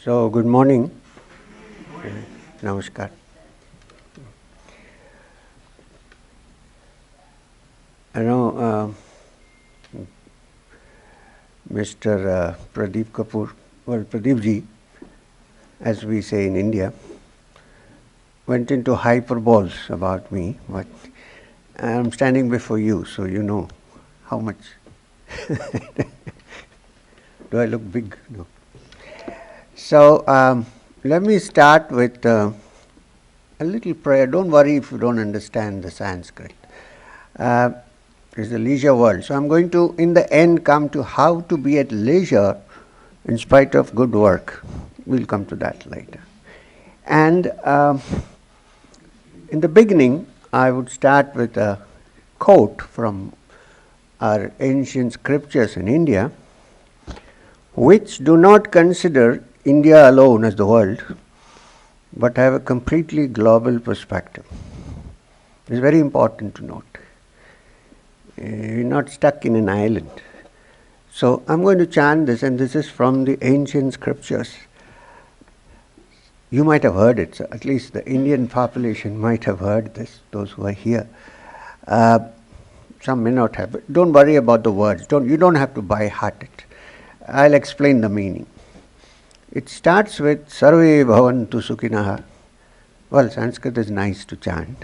So, good morning. Namaskar. I know Mr. Pradeep Kapoor, well, Pradeep ji, as we say in India, went into hyperboles about me, but I'm standing before you, so you know how much. Do I look big? No. So, let me start with a little prayer. Don't worry if you don't understand the Sanskrit. It's a leisure world. So I'm going to, in the end, come to how to be at leisure in spite of good work. We'll come to that later. And in the beginning, I would start with a quote from our ancient scriptures in India, which do not consider India alone as the world, but have a completely global perspective. It's very important to note. You're not stuck in an island. So I'm going to chant this, and this is from the ancient scriptures. You might have heard it, so at least the Indian population might have heard this, those who are here. Some may not have. But don't worry about the words. You don't have to by heart it. I'll explain the meaning. It starts with Sarve Bhavantu Sukhinaha. Well, Sanskrit is nice to chant.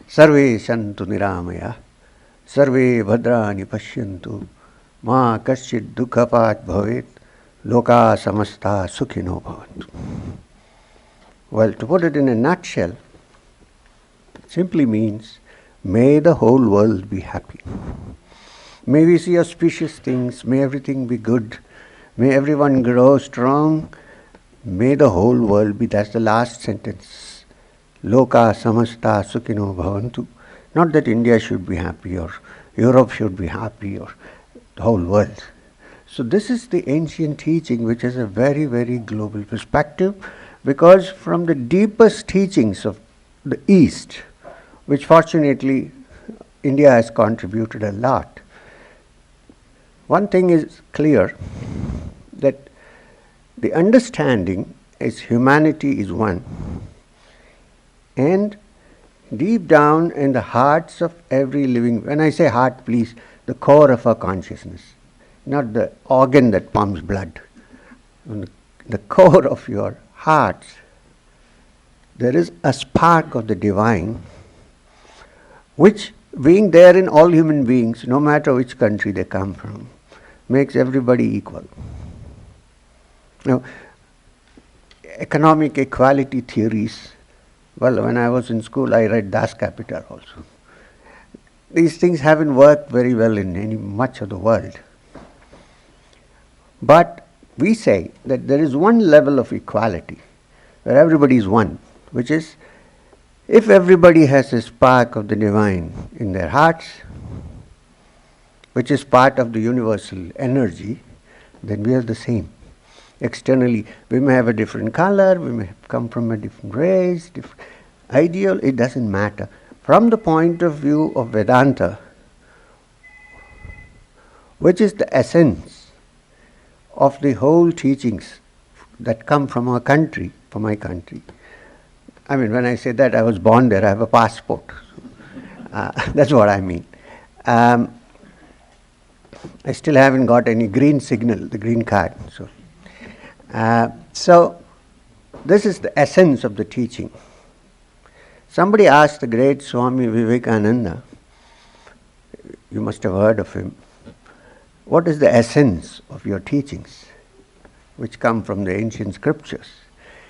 Sarve Shantu Niramaya. Sarve Bhadrani Pashyantu. Ma Kaschid Dukhapat Bhavet. Loka Samasta Sukhino Bhavantu. Well, to put it in a nutshell, it simply means, may the whole world be happy. May we see auspicious things. May everything be good. May everyone grow strong. May the whole world be, that's the last sentence. Loka samasta sukhino bhavantu. Not that India should be happy or Europe should be happy or the whole world. So this is the ancient teaching, which has a very, very global perspective, because from the deepest teachings of the East, which fortunately India has contributed a lot, one thing is clear, that the understanding is humanity is one, and deep down in the hearts of every living, when I say heart, please, the core of our consciousness, not the organ that pumps blood. In the core of your hearts, there is a spark of the divine, which being there in all human beings, no matter which country they come from, makes everybody equal. Now, economic equality theories, well, when I was in school, I read Das Kapital also. These things haven't worked very well in much of the world. But we say that there is one level of equality where everybody is one, which is, if everybody has a spark of the divine in their hearts, which is part of the universal energy, then we are the same. Externally, we may have a different color, we may come from a different race, different ideal, it doesn't matter. From the point of view of Vedanta, which is the essence of the whole teachings that come from our country, from my country. I mean, when I say that, I was born there, I have a passport. That's what I mean. I still haven't got any green signal, the green card. So this is the essence of the teaching. Somebody asked the great Swami Vivekananda, you must have heard of him, what is the essence of your teachings, which come from the ancient scriptures?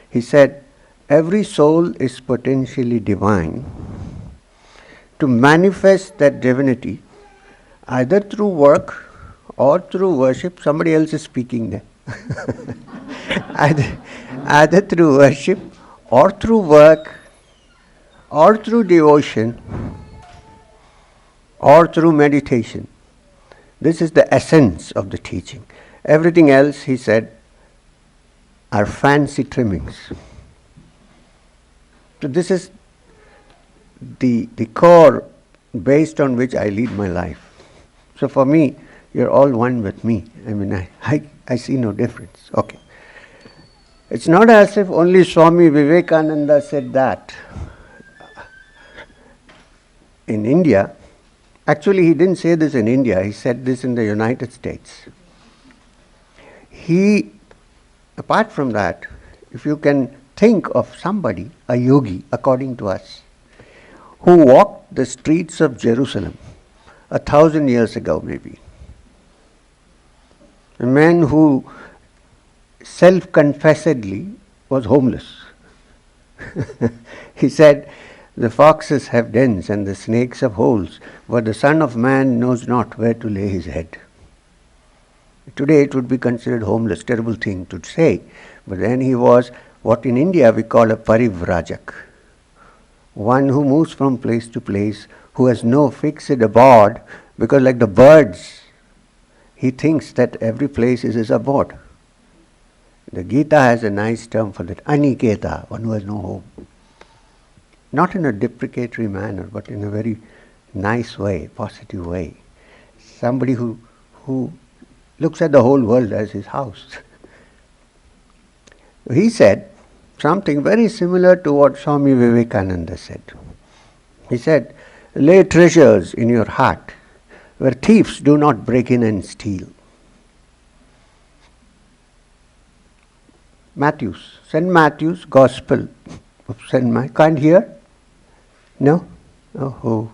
He said, every soul is potentially divine. To manifest that divinity, either through work or through worship, somebody else is speaking there. either through worship or through work or through devotion or through meditation. This is the essence of the teaching. Everything else, he said, are fancy trimmings. So this is the core based on which I lead my life. So for me, you're all one with me. I mean, I see no difference. Okay. It's not as if only Swami Vivekananda said that. In India, actually he didn't say this in India, he said this in the United States. Apart from that, if you can think of somebody, a yogi, according to us, who walked the streets of Jerusalem 1,000 years ago maybe, a man who self-confessedly was homeless. He said, "The foxes have dens and the snakes have holes, but the Son of Man knows not where to lay his head." Today it would be considered homeless, terrible thing to say, but then he was what in India we call a parivrajak, one who moves from place to place, who has no fixed abode, because like the birds, he thinks that every place is his abode. The Gita has a nice term for that, aniketa, one who has no home. Not in a deprecatory manner, but in a very nice way, positive way. Somebody who looks at the whole world as his house. He said something very similar to what Swami Vivekananda said. He said, "Lay treasures in your heart where thieves do not break in and steal." St. Matthew's Gospel of St. Matthew. Can't hear? No? Oh.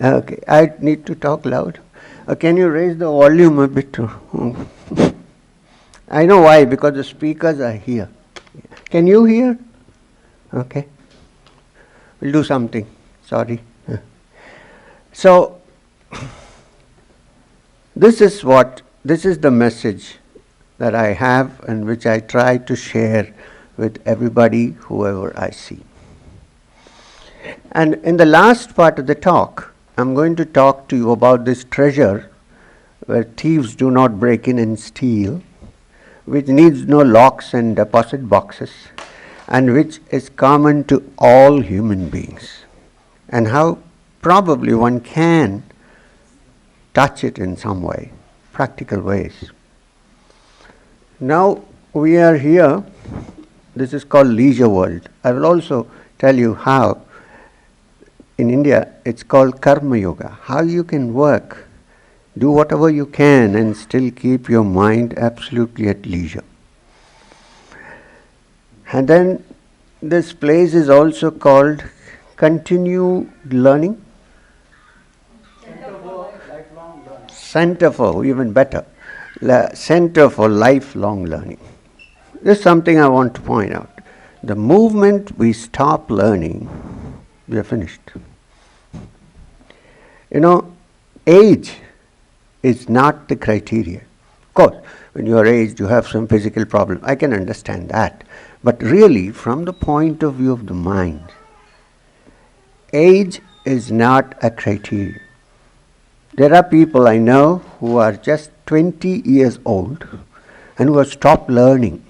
Okay, I need to talk loud. Can you raise the volume a bit? I know why, because the speakers are here. Can you hear? Okay. We'll do something. Sorry. So, this is the message that I have and which I try to share with everybody, whoever I see. And in the last part of the talk, I'm going to talk to you about this treasure where thieves do not break in and steal, which needs no locks and deposit boxes, and which is common to all human beings, and how probably one can touch it in some way, practical ways. Now we are here, this is called leisure world. I will also tell you how in India it's called karma yoga, how you can work, do whatever you can and still keep your mind absolutely at leisure. And then this place is also called continued learning. Center for, even better, Center for Lifelong Learning. This is something I want to point out. The moment we stop learning, we are finished. Age is not the criteria. Of course, when you are aged, you have some physical problem. I can understand that. But really, from the point of view of the mind, age is not a criteria. There are people I know who are just 20 years old and who have stopped learning.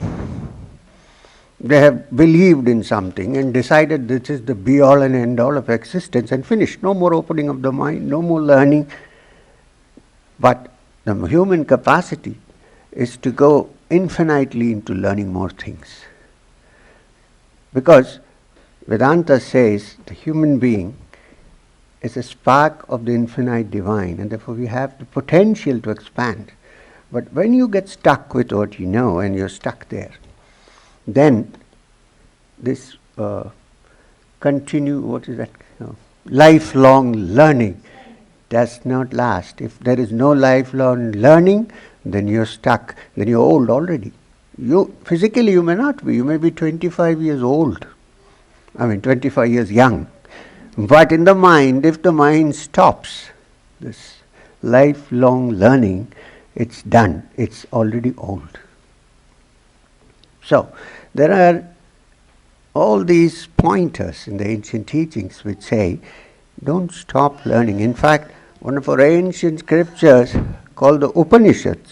They have believed in something and decided this is the be-all and end-all of existence and finished. No more opening of the mind, no more learning. But the human capacity is to go infinitely into learning more things. Because Vedanta says the human being is a spark of the infinite divine, and therefore we have the potential to expand. But when you get stuck with what you know and you're stuck there, then this lifelong learning does not last. If there is no lifelong learning, then you're stuck, then you're old already. Physically you may not be, you may be 25 years old, 25 years young. But in the mind, if the mind stops this lifelong learning, it's done, it's already old. So, there are all these pointers in the ancient teachings which say, don't stop learning. In fact, one of our ancient scriptures called the Upanishads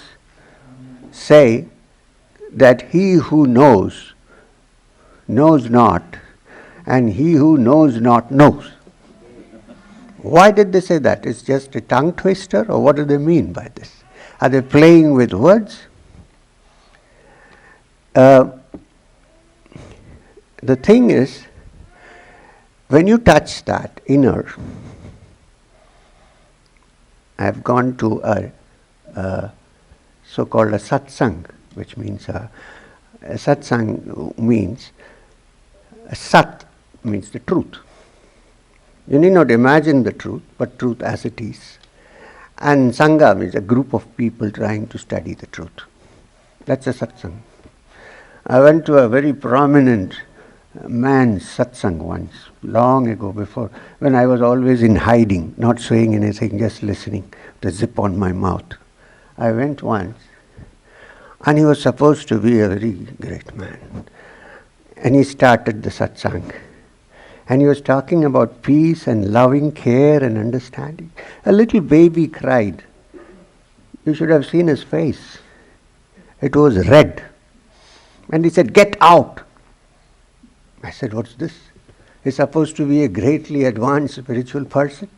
say that he who knows, knows not, and he who knows not knows. Why did they say that? It's just a tongue twister, or what do they mean by this? Are they playing with words? Uh, the thing is, when you touch that inner, I've gone to a so-called a satsang, which means a satsang means sat means the truth. You need not imagine the truth, but truth as it is. And sangha means a group of people trying to study the truth. That's a satsang. I went to a very prominent man's satsang once, long ago, before, when I was always in hiding, not saying anything, just listening, the zip on my mouth. I went once, and he was supposed to be a very great man. And he started the satsang. And he was talking about peace and loving care and understanding. A little baby cried. You should have seen his face. It was red. And he said, "Get out." I said, "What's this? He's supposed to be a greatly advanced spiritual person.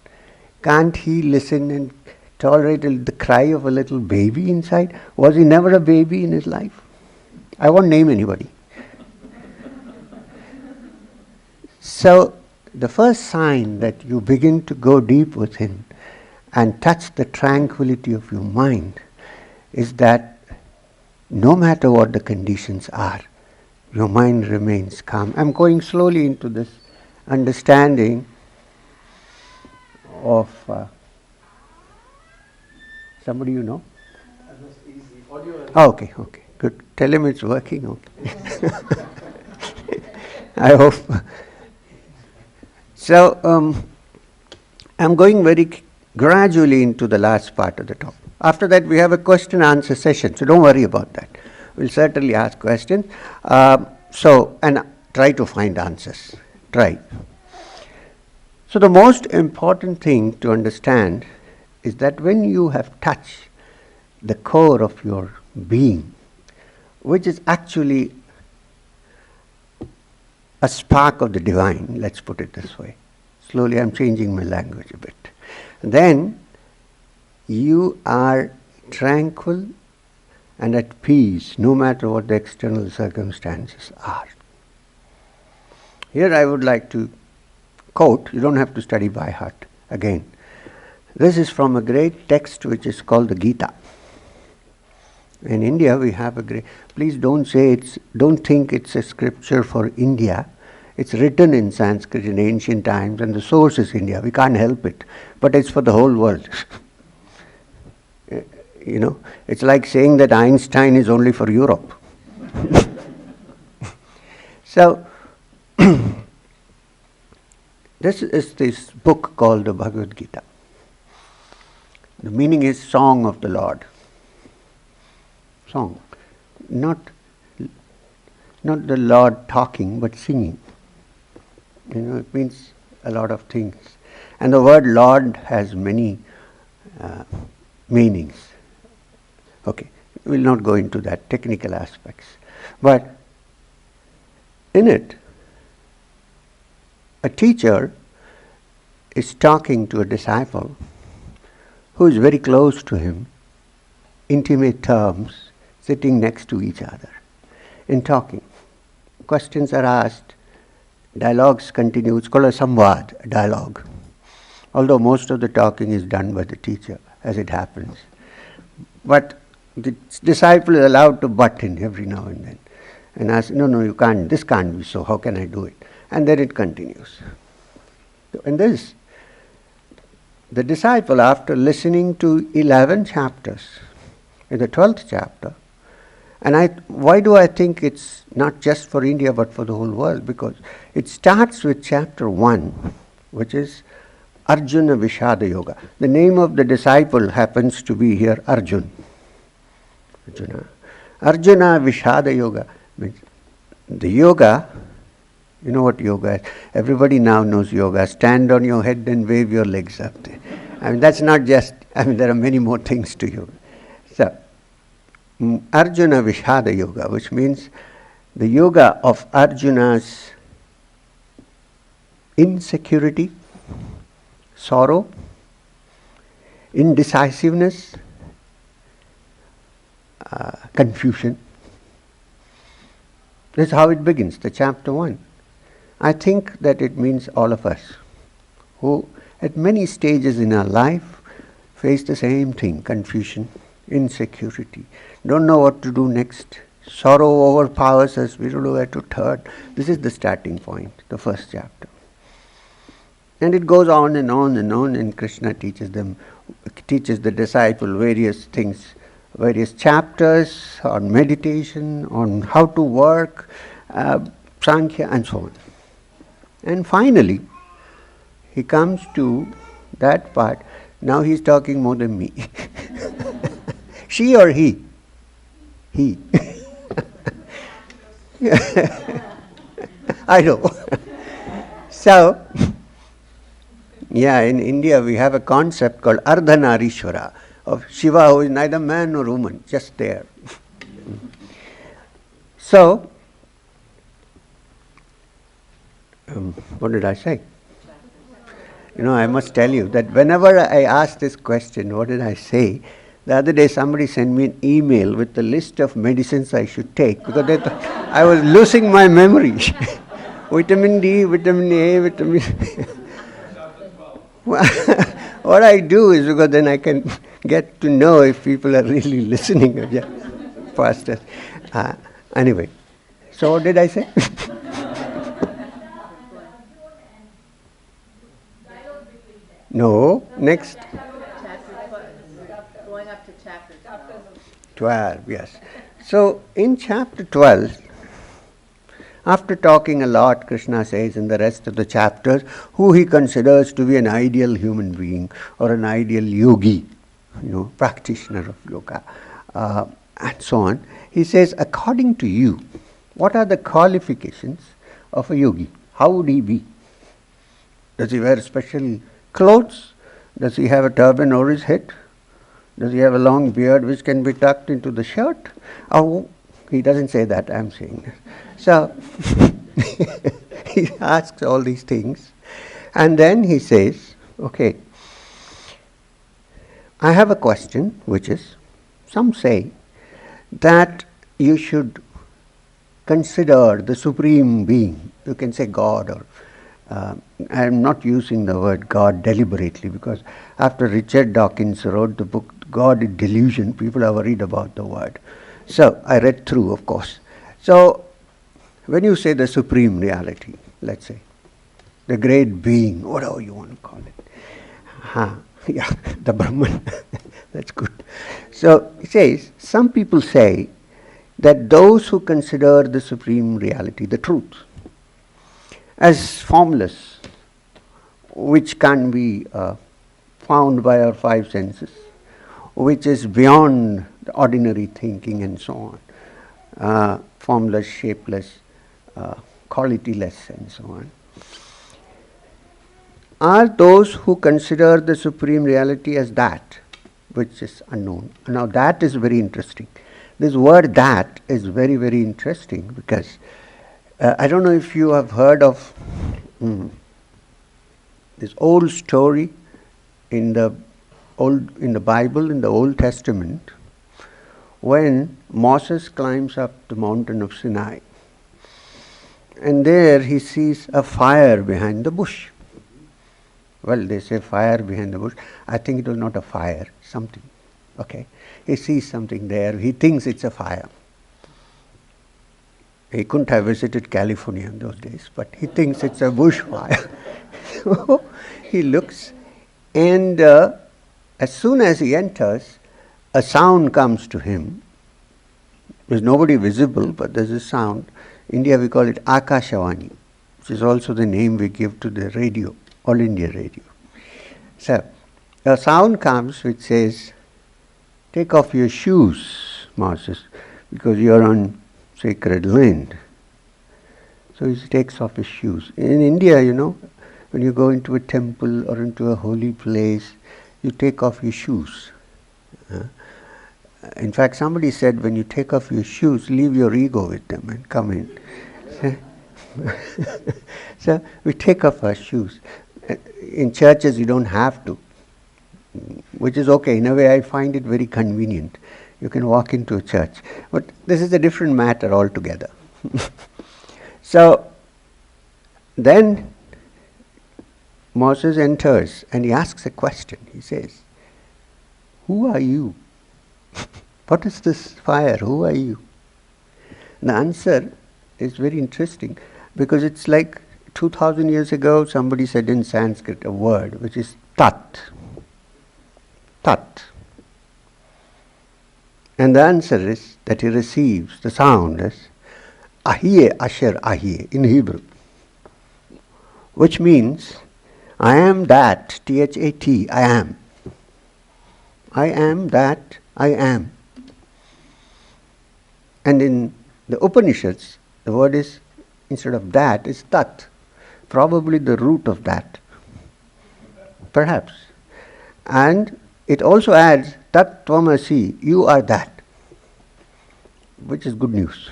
Can't he listen and tolerate the cry of a little baby inside? Was he never a baby in his life?" I won't name anybody. So, the first sign that you begin to go deep within and touch the tranquility of your mind is that no matter what the conditions are, your mind remains calm. I'm going slowly into this understanding of somebody you know? Okay, good. Tell him it's working. Okay. I hope. So, I'm going very gradually into the last part of the talk. After that, we have a question-answer session, so don't worry about that. We'll certainly ask questions. And try to find answers. Try. So the most important thing to understand is that when you have touched the core of your being, which is actually a spark of the divine, let's put it this way. Slowly I'm changing my language a bit. Then you are tranquil and at peace no matter what the external circumstances are. Here I would like to quote, you don't have to study by heart again. This is from a great text which is called the Gita. In India we have a great, please don't think it's a scripture for India. It's written in Sanskrit in ancient times and the source is India. We can't help it. But it's for the whole world. You know, it's like saying that Einstein is only for Europe. So, this is this book called the Bhagavad Gita. The meaning is song of the Lord. Song. Not the Lord talking, but singing. You know, it means a lot of things. And the word Lord has many meanings. Okay, we'll not go into that technical aspects. But in it, a teacher is talking to a disciple who is very close to him, intimate terms, sitting next to each other, in talking. Questions are asked, dialogues continue. It's called a samvad, dialogue. Although most of the talking is done by the teacher, as it happens. But the disciple is allowed to butt in every now and then and ask, no, you can't, this can't be so, how can I do it? And then it continues. And this, the disciple, after listening to 11 chapters, in the 12th chapter, and why do I think it's not just for India but for the whole world? Because it starts with chapter 1, which is Arjuna Vishada Yoga. The name of the disciple happens to be here Arjuna Vishada Yoga means the yoga. You know what yoga is? Everybody now knows yoga. Stand on your head and wave your legs up there. I mean, that's not just, there are many more things to yoga. So, Arjuna Vishada Yoga, which means the yoga of Arjuna's insecurity, sorrow, indecisiveness, confusion. This is how it begins, the chapter 1. I think that it means all of us who at many stages in our life face the same thing, confusion, insecurity, don't know what to do next, sorrow overpowers us, we don't know where to turn. This is the starting point, the first chapter. And it goes on and on and on, and Krishna teaches the disciple various things, various chapters on meditation, on how to work, Sankhya and so on. And finally, he comes to that part. Now he's talking more than me. She or he? He. I know. So, in India we have a concept called Ardhanarishwara, of Shiva who is neither man nor woman, just there. So, what did I say? I must tell you that whenever I ask this question, what did I say? The other day somebody sent me an email with a list of medicines I should take because they thought I was losing my memory. Vitamin D, vitamin A, vitamin... What I do is because then I can get to know if people are really listening faster. Anyway, so what did I say? No, next. Going up to chapter 12, yes. So in chapter 12, after talking a lot, Krishna says in the rest of the chapters who he considers to be an ideal human being or an ideal yogi, practitioner of yoga, and so on. He says, according to you, what are the qualifications of a yogi? How would he be? Does he wear special clothes? Does he have a turban over his head? Does he have a long beard which can be tucked into the shirt? Oh, he doesn't say that, I'm saying that. So, he asks all these things. And then he says, okay, I have a question, which is, some say that you should consider the Supreme Being. You can say God or I am not using the word God deliberately because after Richard Dawkins wrote the book God is Delusion, people are worried about the word. So I read through, of course. So when you say the Supreme Reality, let's say, the great being, whatever you want to call it, the Brahman, that's good. So it says, some people say that those who consider the Supreme Reality, the truth, as formless, which can be found by our five senses, which is beyond the ordinary thinking and so on, formless, shapeless, qualityless and so on, are those who consider the Supreme Reality as that, which is unknown. Now that is very interesting. This word that is very, very interesting because I don't know if you have heard of this old story in the Bible, in the Old Testament, when Moses climbs up the mountain of Sinai. And there he sees a fire behind the bush. Well, they say fire behind the bush. I think it was not a fire, something. Okay. He sees something there. He thinks it's a fire. He couldn't have visited California in those days, but he thinks it's a bushfire. So he looks, and as soon as he enters, a sound comes to him. There's nobody visible, but there's a sound. In India we call it Akashavani, which is also the name we give to the radio, All India Radio. So a sound comes which says, take off your shoes, Moses, because you're on sacred land. So he takes off his shoes. In India, when you go into a temple or into a holy place, you take off your shoes. In fact, somebody said, when you take off your shoes, leave your ego with them and come in. So we take off our shoes. In churches, you don't have to, which is okay. In a way, I find it very convenient. You can walk into a church. But this is a different matter altogether. So then Moses enters and he asks a question. He says, "Who are you? What is this fire? Who are you?" The answer is very interesting, because it's like 2000 years ago somebody said in Sanskrit a word which is tat. Tat. And the answer is that he receives the sound as ahiye asher ahiye in Hebrew, which means I am that, T-H-A-T, I am. I am that, I am. And in the Upanishads, the word is, instead of that, is tat. Probably the root of that. Perhaps. And it also adds, tat tvamasi, you are that. Which is good news.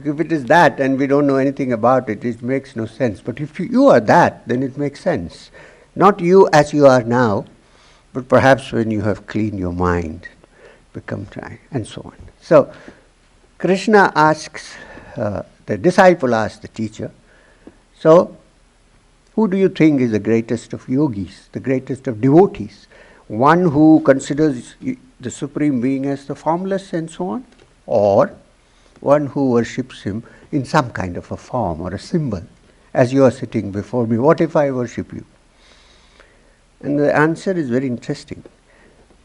If it is that and we don't know anything about it, it makes no sense. But if you are that, then it makes sense. Not you as you are now, but perhaps when you have cleaned your mind, become dry, and so on. So, Krishna asks, the disciple asks the teacher, so, who do you think is the greatest of yogis, the greatest of devotees? One who considers the Supreme Being as the formless and so on? Or one who worships him in some kind of a form or a symbol, as you are sitting before me? What if I worship you? And the answer is very interesting.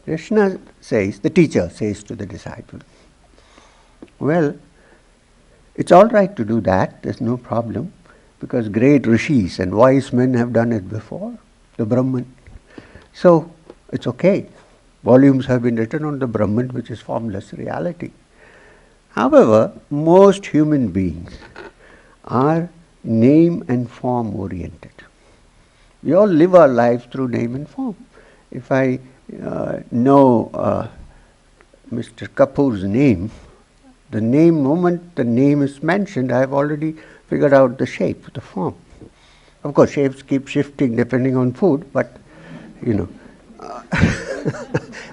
Krishna says, the teacher says to the disciple, well, it's all right to do that, there's no problem, because great rishis and wise men have done it before, the Brahman. So, it's okay. Volumes have been written on the Brahman, which is formless reality. However, most human beings are name and form oriented. We all live our lives through name and form. If I know Mr. Kapoor's name, the moment the name is mentioned, I have already figured out the shape, the form. Of course, shapes keep shifting depending on food, but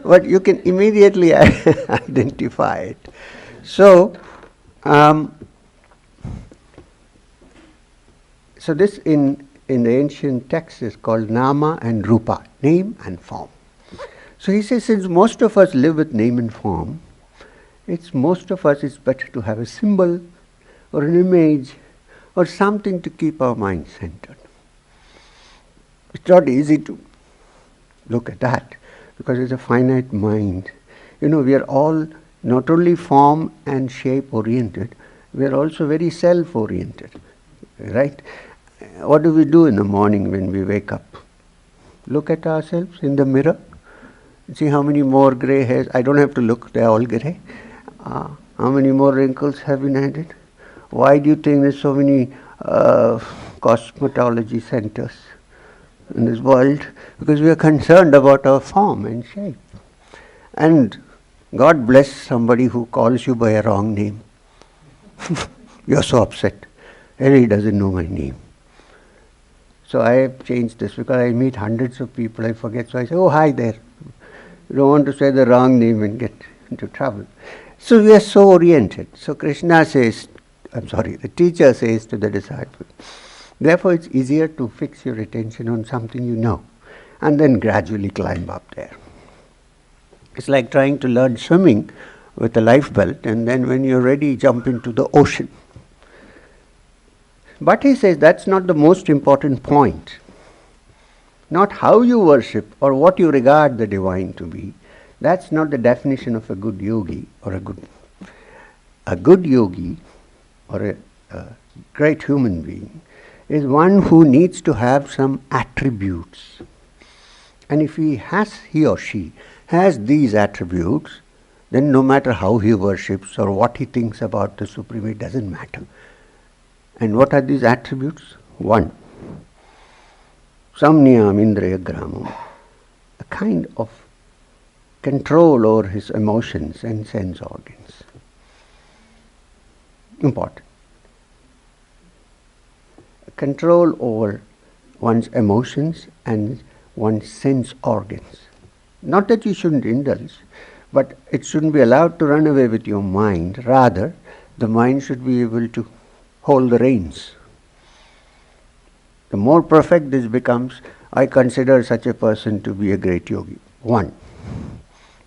but you can immediately identify it. So, so this in the ancient text is called nama and rupa, name and form. So he says, since most of us live with name and form, it's better to have a symbol or an image or something to keep our mind centered. It's not easy to look at that because it's a finite mind. We are all not only form and shape oriented, we are also very self oriented, right? What do we do in the morning when we wake up? Look at ourselves in the mirror. See how many more grey hairs. I don't have to look, they are all grey. How many more wrinkles have been added? Why do you think there's so many cosmetology centers in this world? Because we are concerned about our form and shape. And God bless somebody who calls you by a wrong name. You're so upset. He doesn't know my name. So I have changed this because I meet hundreds of people, I forget. So I say, oh, hi there. You don't want to say the wrong name and get into trouble. So we are so oriented. So Krishna says, the teacher says to the disciple, therefore it's easier to fix your attention on something you know and then gradually climb up there. It's like trying to learn swimming with a life belt and then when you're ready, jump into the ocean. But he says that's not the most important point. Not how you worship or what you regard the divine to be. That's not the definition of a good yogi or a good yogi or a great human being is one who needs to have some attributes. And if he or she has these attributes, then no matter how he worships or what he thinks about the Supreme, it doesn't matter. And what are these attributes? 1. Samniyam indriya gramam. A kind of control over his emotions and sense organs. Important. Control over one's emotions and one's sense organs. Not that you shouldn't indulge, but it shouldn't be allowed to run away with your mind. Rather, the mind should be able to hold the reins. The more perfect this becomes, I consider such a person to be a great yogi. 1.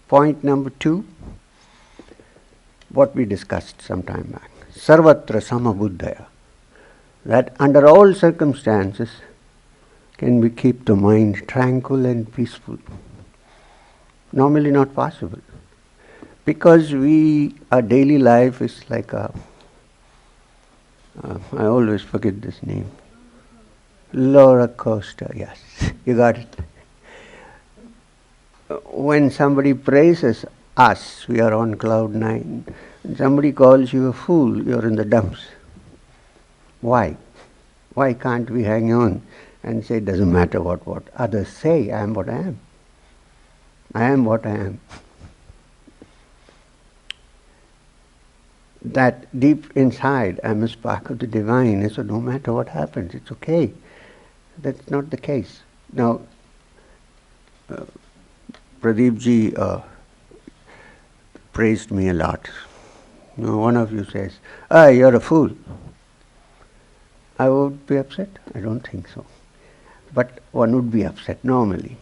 Point number 2, what we discussed some time back. Sarvatra samabuddhaya. That under all circumstances, can we keep the mind tranquil and peaceful? Normally not possible. Because our daily life is like I always forget this name. Roller coaster, yes, you got it. When somebody praises us, we are on cloud 9. When somebody calls you a fool, you're in the dumps. Why? Why can't we hang on and say, it doesn't matter what others say, I am what I am. I am what I am. That deep inside, I am a spark of the divine, so no matter what happens, it's okay. That's not the case. Now, Pradeep ji praised me a lot. One of you says, you're a fool. I would be upset? I don't think so. But one would be upset normally.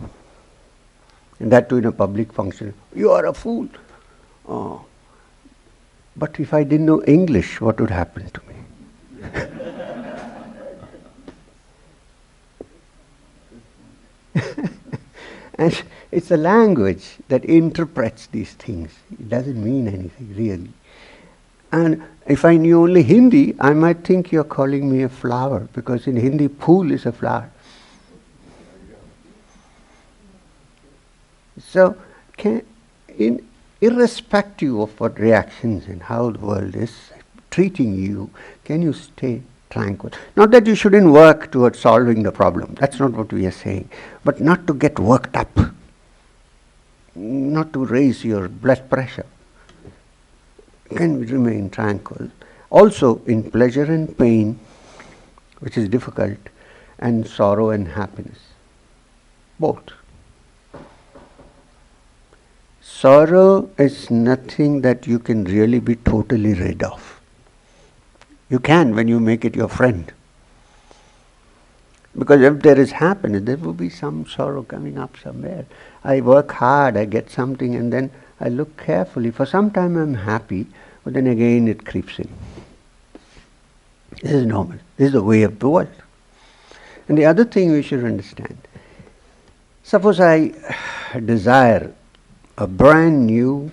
And that too in a public function. You are a fool. Oh. But if I didn't know English, what would happen to me? And it's a language that interprets these things. It doesn't mean anything really. And if I knew only Hindi, I might think you're calling me a flower, because in Hindi, phool is a flower. So, irrespective of what reactions and how the world is treating you, can you stay tranquil? Not that you shouldn't work towards solving the problem. That's not what we are saying. But not to get worked up. Not to raise your blood pressure. Can we remain tranquil? Also in pleasure and pain, which is difficult, and sorrow and happiness. Both. Sorrow is nothing that you can really be totally rid of. You can when you make it your friend. Because if there is happiness, there will be some sorrow coming up somewhere. I work hard, I get something, and then I look carefully. For some time I'm happy, but then again it creeps in. This is normal. This is the way of the world. And the other thing we should understand, suppose I desire a brand new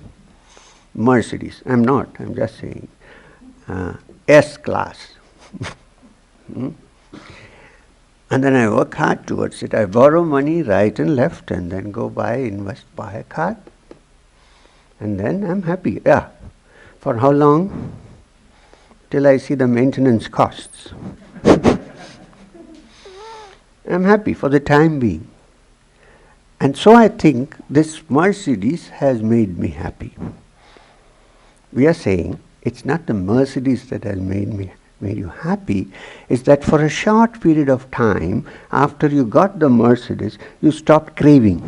Mercedes. I'm just saying. S-class. And then I work hard towards it. I borrow money right and left and then go invest, buy a car. And then I'm happy. Yeah. For how long? Till I see the maintenance costs. I'm happy for the time being. And so I think this Mercedes has made me happy. We are saying it's not the Mercedes that has made you happy. It's that for a short period of time, after you got the Mercedes, you stopped craving.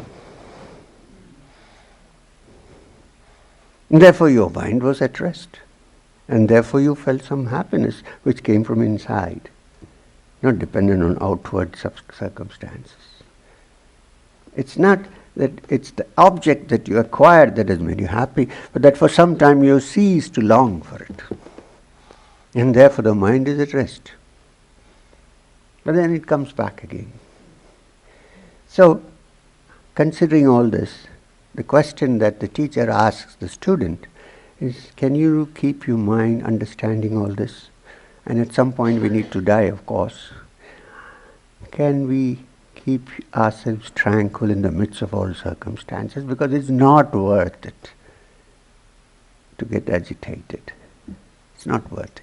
And therefore your mind was at rest. And therefore you felt some happiness which came from inside, not dependent on outward circumstances. It's not that it's the object that you acquired that has made you happy, but that for some time you cease to long for it. And therefore the mind is at rest. But then it comes back again. So, considering all this, the question that the teacher asks the student is, can you keep your mind understanding all this? And at some point we need to die, of course. Can we keep ourselves tranquil in the midst of all circumstances, because it's not worth it to get agitated. It's not worth it.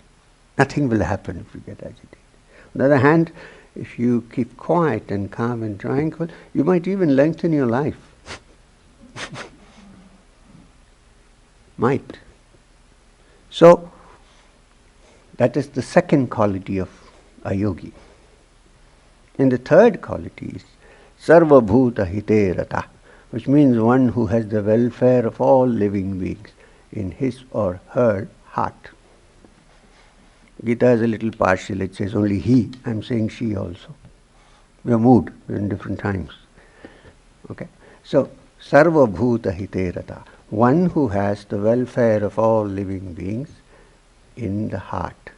Nothing will happen if you get agitated. On the other hand, if you keep quiet and calm and tranquil, you might even lengthen your life. Might. So, that is the second quality of a yogi. And the third quality is Sarva Bhuta Hite Rata, which means one who has the welfare of all living beings in his or her heart. Gita is a little partial. It says only he. I'm saying she also. We are moved in different times. Okay? So, Sarva Bhuta Hiterata. One who has the welfare of all living beings in the heart.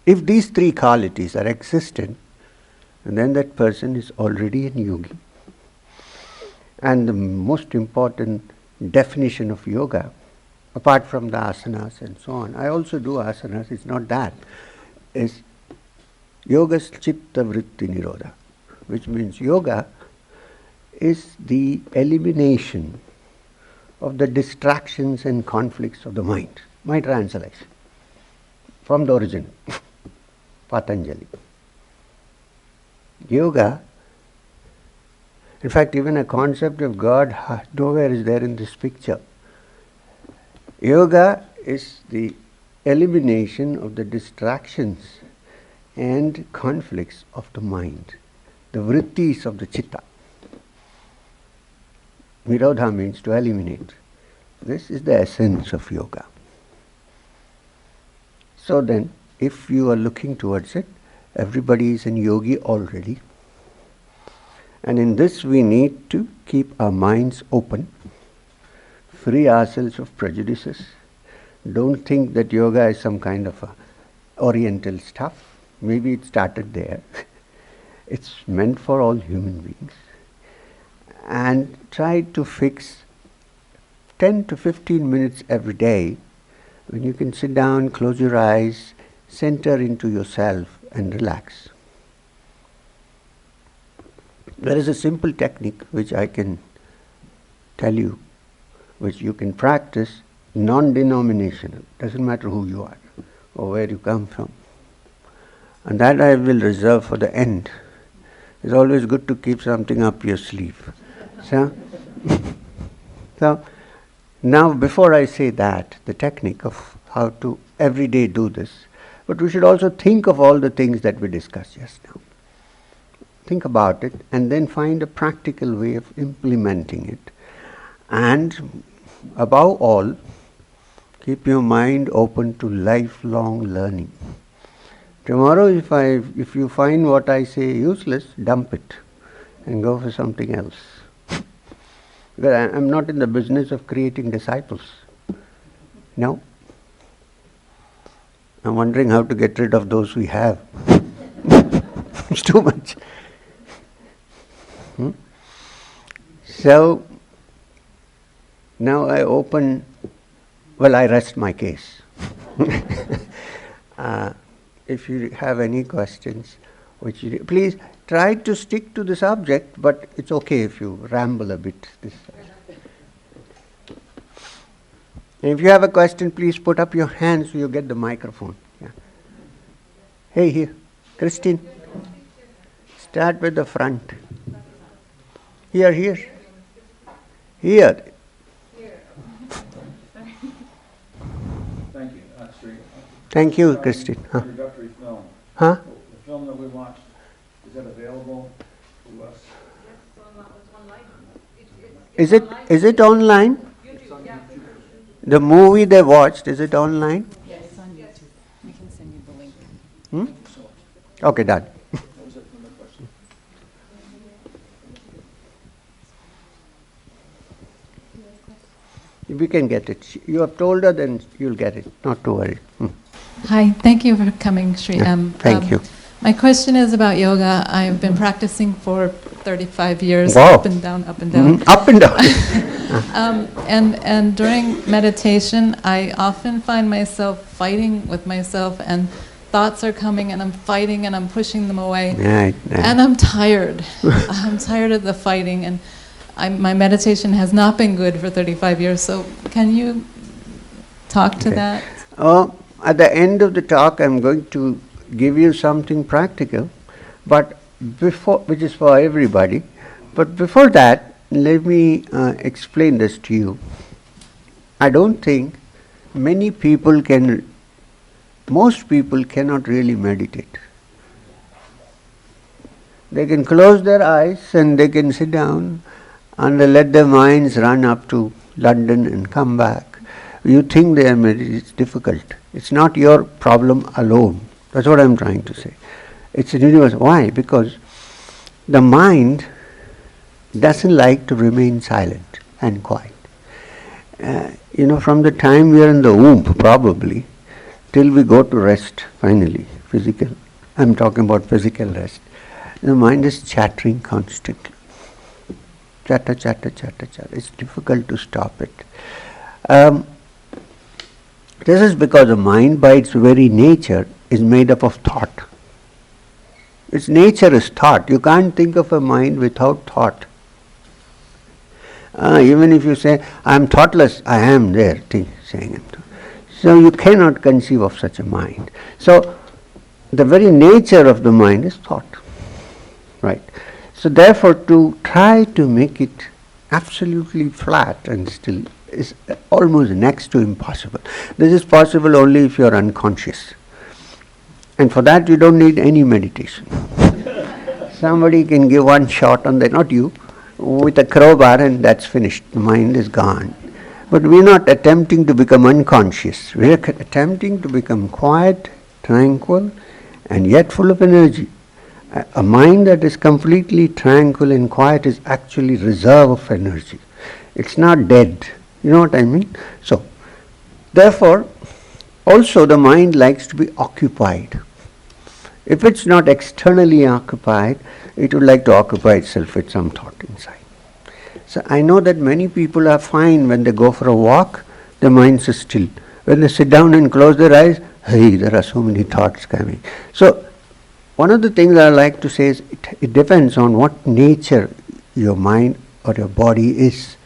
If these three qualities are existent, then that person is already a yogi. And the most important definition of yoga, apart from the asanas and so on, I also do asanas, it's not that, is yoga's chitta vritti nirodha, which means yoga is the elimination of the distractions and conflicts of the mind. My translation from the origin, Patanjali. Yoga, in fact, even a concept of God nowhere is there in this picture. Yoga is the elimination of the distractions and conflicts of the mind, the vrittis of the chitta. Nirodha means to eliminate. This is the essence of yoga. So then, if you are looking towards it, everybody is in yogi already. And in this we need to keep our minds open, free ourselves of prejudices. Don't think that yoga is some kind of a oriental stuff. Maybe it started there. It's meant for all human beings. And try to fix 10 to 15 minutes every day when you can sit down, close your eyes, center into yourself and relax. There is a simple technique which I can tell you, which you can practice, non-denominational. Doesn't matter who you are or where you come from. And that I will reserve for the end. It's always good to keep something up your sleeve. So now before I say that, the technique of how to every day do this, but we should also think of all the things that we discussed just now. Think about it and then find a practical way of implementing it. And above all, keep your mind open to lifelong learning. Tomorrow if you find what I say useless, dump it and go for something else. Because I'm not in the business of creating disciples. No. I'm wondering how to get rid of those we have. It's too much. So, now I rest my case. If you have any questions, please try to stick to the subject, but it's okay if you ramble a bit. If you have a question, please put up your hand so you get the microphone. Yeah. Hey, here, Christine. Start with the front. Here. Thank you. That's great. Thank you, Christine. Introductory film. Huh? The film that we watched, is that available to us? Is it online? It's on YouTube. The movie they watched, is it online? Yes, it's on YouTube. We can send you the link. Okay, done. That was it for my question. We can get it. You have told her, then you'll get it. Not to worry. Hi, thank you for coming, Sri M. Thank you. My question is about yoga. I've been practicing for 35 years, Wow. up and down, up and down. Up and down. And during meditation, I often find myself fighting with myself, and thoughts are coming, and I'm fighting, and I'm pushing them away. Right. And I'm tired. I'm tired of the fighting, and my meditation has not been good for 35 years. So can you talk to that? At the end of the talk, I'm going to give you something practical, which is for everybody. But before that, let me explain this to you. I don't think most people cannot really meditate. They can close their eyes and they can sit down and they let their minds run up to London and come back. you think they are meditating, it's difficult. It's not your problem alone. That's what I'm trying to say. It's a universe. Why? Because the mind doesn't like to remain silent and quiet. From the time we are in the womb, probably, till we go to rest, finally, physical. I'm talking about physical rest. The mind is chattering constantly. Chatter, chatter, chatter, chatter. It's difficult to stop it. This is because the mind, by its very nature, is made up of thought. Its nature is thought. You can't think of a mind without thought. Even if you say, I am thoughtless, I am there, saying it. So you cannot conceive of such a mind. So the very nature of the mind is thought. Right? So therefore, to try to make it absolutely flat and still is almost next to impossible. This is possible only if you are unconscious. And for that you don't need any meditation. Somebody can give one shot on that, not you, with a crowbar, and that's finished. The mind is gone. But we're not attempting to become unconscious. We're attempting to become quiet, tranquil, and yet full of energy. A mind that is completely tranquil and quiet is actually reserve of energy. It's not dead. You know what I mean? So, therefore, also the mind likes to be occupied. If it's not externally occupied, it would like to occupy itself with some thought inside. So I know that many people are fine when they go for a walk, their minds are still. When they sit down and close their eyes, hey, there are so many thoughts coming. So one of the things I like to say is it depends on what nature your mind or your body is,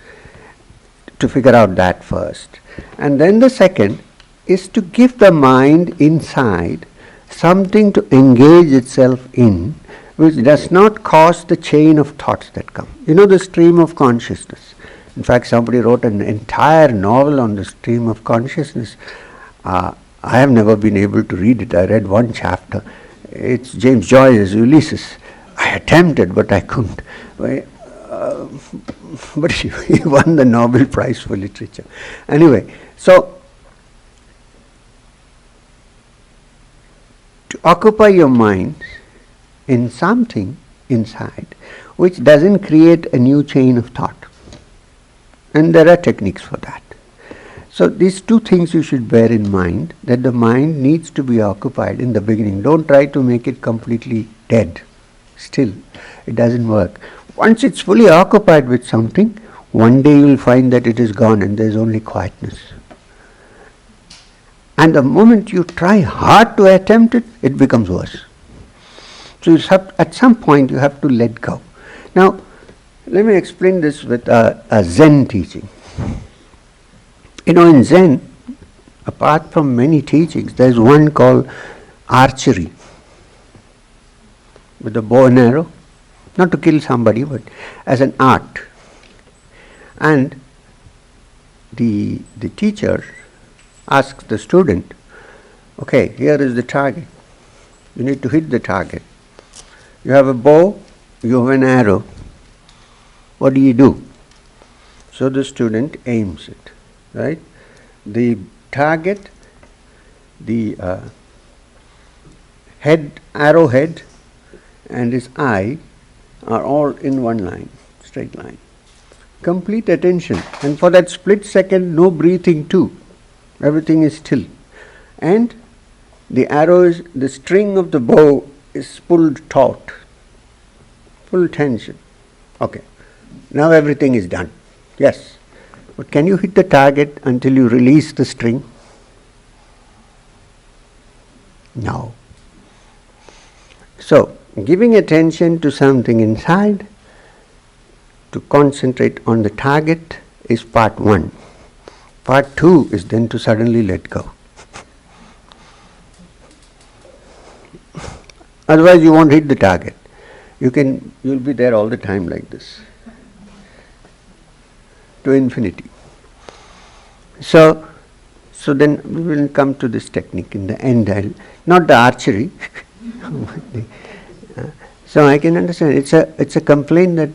to figure out that first. And then the second is to give the mind inside something to engage itself in, which does not cause the chain of thoughts that come. You know, the stream of consciousness. In fact, somebody wrote an entire novel on the stream of consciousness. I have never been able to read it. I read one chapter. It's James Joyce's Ulysses. I attempted, but I couldn't. But he won the Nobel Prize for Literature. Anyway, so to occupy your mind in something inside which doesn't create a new chain of thought. And there are techniques for that. So these two things you should bear in mind, that the mind needs to be occupied in the beginning. Don't try to make it completely dead. Still, it doesn't work. Once it's fully occupied with something, one day you will find that it is gone and there is only quietness. And the moment you try hard to attempt it, it becomes worse. So at some point you have to let go. Now, let me explain this with a Zen teaching. In Zen, apart from many teachings, there is one called archery, with a bow and arrow, not to kill somebody, but as an art. And the teacher asks the student, okay, here is the target. You need to hit the target. You have a bow, you have an arrow. What do? So the student aims it, right? The target, the arrowhead and his eye are all in one line, straight line. Complete attention. And for that split second, no breathing too. Everything is still. And the string of the bow is pulled taut. Full tension. Okay. Now everything is done. Yes. But can you hit the target until you release the string? No. So, giving attention to something inside, to concentrate on the target, is part one. Part two is then to suddenly let go. Otherwise you won't hit the target. You'll be there all the time like this, to infinity. So then we will come to this technique in the end. Not the archery. So I can understand. It's a complaint that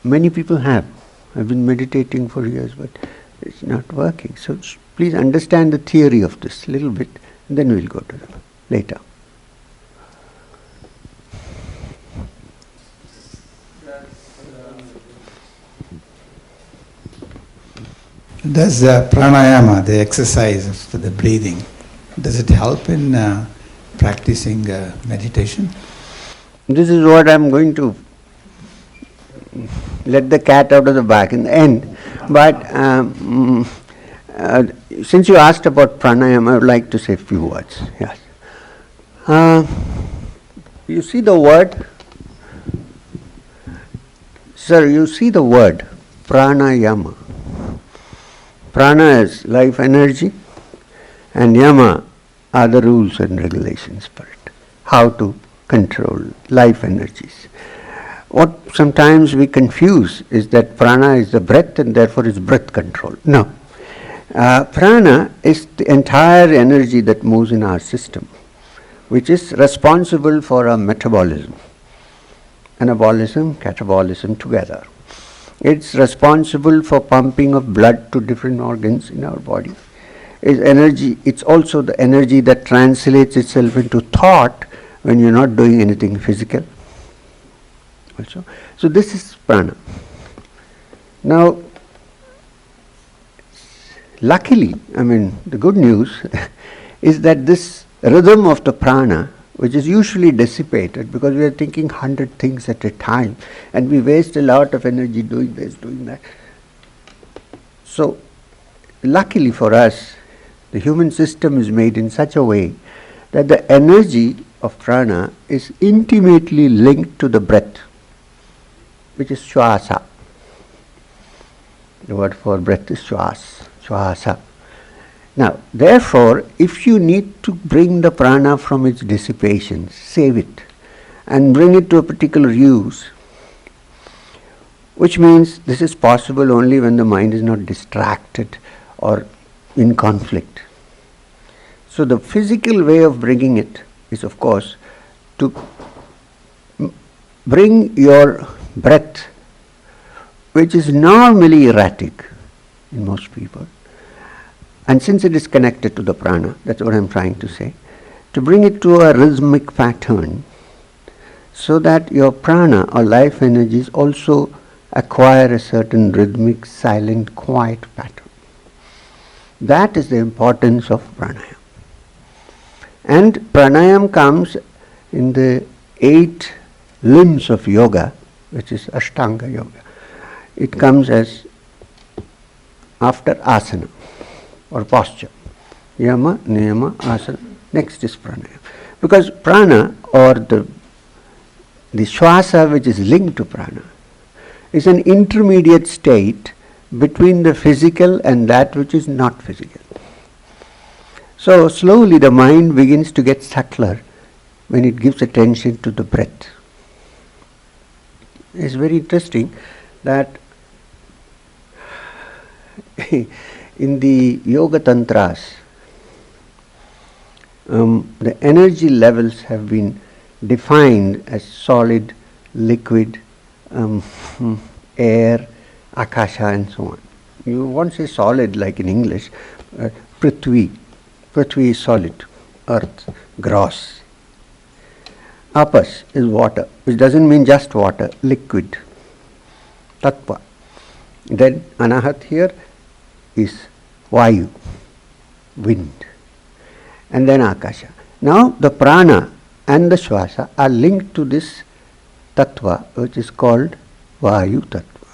many people have. I've been meditating for years, but it's not working. So Please understand the theory of this a little bit, and then we'll go to the later. Does pranayama, the exercise for the breathing, does it help in practicing meditation? This is what I'm going to let the cat out of the bag in the end. But since you asked about pranayama, I would like to say a few words. Yes. You see the word? Sir, you see the word pranayama. Prana is life energy, and yama are the rules and regulations for it. How to control life energies. What sometimes we confuse is that prana is the breath and therefore is breath control. No. Prana is the entire energy that moves in our system, which is responsible for our metabolism. Anabolism, catabolism together. It's responsible for pumping of blood to different organs in our body. It's energy. It's also the energy that translates itself into thought when you're not doing anything physical. Also, so this is prana. Now, luckily, the good news is that this rhythm of the prana, which is usually dissipated because we are thinking 100 things at a time and we waste a lot of energy doing this, doing that. So, luckily for us, the human system is made in such a way that the energy of prana is intimately linked to the breath, which is shwasa. The word for breath is shwasa. Now, therefore, if you need to bring the prana from its dissipation, save it, and bring it to a particular use, which means this is possible only when the mind is not distracted or in conflict. So the physical way of bringing it is, of course, to bring your breath, which is normally erratic in most people, and since it is connected to the prana, that's what I'm trying to say, to bring it to a rhythmic pattern so that your prana or life energies also acquire a certain rhythmic, silent, quiet pattern. That is the importance of pranayama. And pranayama comes in the 8 limbs of yoga, which is Ashtanga yoga. It comes as after asana or posture. Yama, niyama, asana. Next is pranayama. Because prana or the shwasa which is linked to prana is an intermediate state between the physical and that which is not physical. So slowly the mind begins to get subtler when it gives attention to the breath. It's very interesting that in the yoga tantras, the energy levels have been defined as solid, liquid, air, akasha and so on. You won't say solid like in English, prithvi. Prithvi is solid, earth, gross. Apas is water, which doesn't mean just water, liquid, tattva. Then anahat here is vayu, wind, and then akasha. Now the prana and the shwasa are linked to this tattva, which is called vayu tattva.